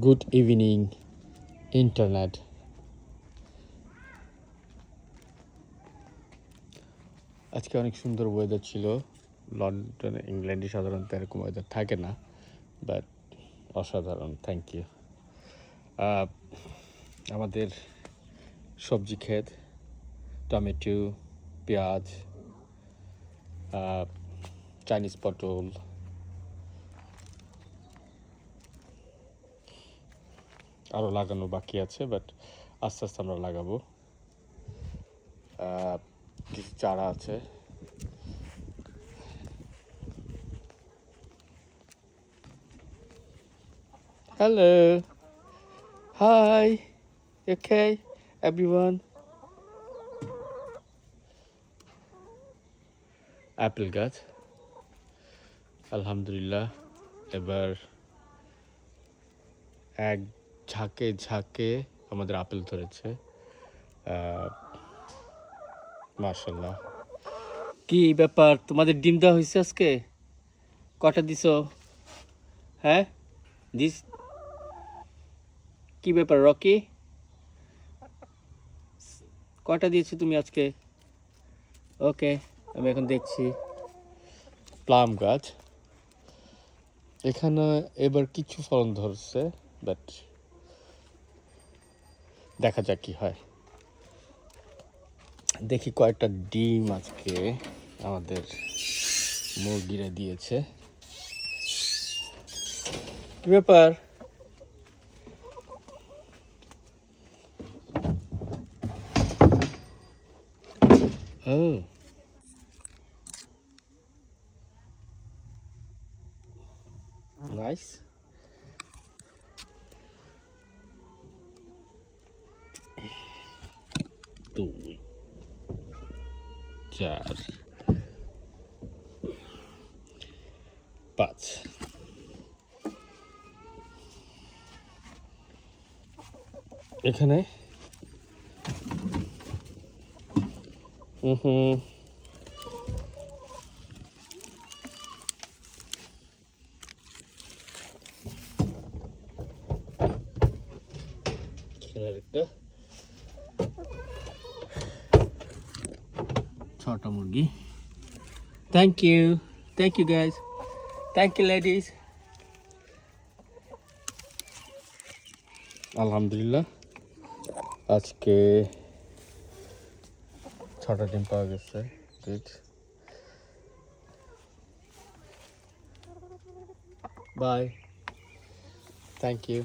Good evening internet. আজকে অনেক সুন্দর ওয়েদার ছিল। লন্ডনে, ইংল্যান্ডে সাধারণত এরকম ওয়েদার থাকে না, বাট অসাধারণ। Thank you. আমাদের সবজি ক্ষেত, টমেটো, পেঁয়াজ, চাইনিজ পটল, আরও লাগানো বাকি আছে, বাট আস্তে আস্তে আমরা লাগাবো। কিছু চারা আছে। Hello, hi, okay everyone. Apple গাছ, আলহামদুলিল্লাহ এবার এক ঝাঁকে ঝাঁকে আমাদের আপেল ধরেছে। মাশাল্লাহ। কি ব্যাপার, তোমাদের ডিম দেওয়া হয়েছে আজকে? কটা দিছো? হ্যাঁ, দিস কি ব্যাপার রকি? কটা দিয়েছো তুমি আজকে? ওকে, আমি এখন দেখছি। প্লাম গাছ, এখানে এবার কিছু ফলন ধরছে, বাট দেখা যাক কি হয়। দেখি কয়েকটা ডিম আজকে আমাদের মুরগিরা দিয়েছে। কি ব্যাপার? Oh, nice. দুই, চার, পাঁচ। এখানে একটা ছোট মুরগি। Thank you guys, thank you ladies. আলহামদুলিল্লাহ আজকে 6টা ডিম পাওয়া গেছে। Good, bye, thank you.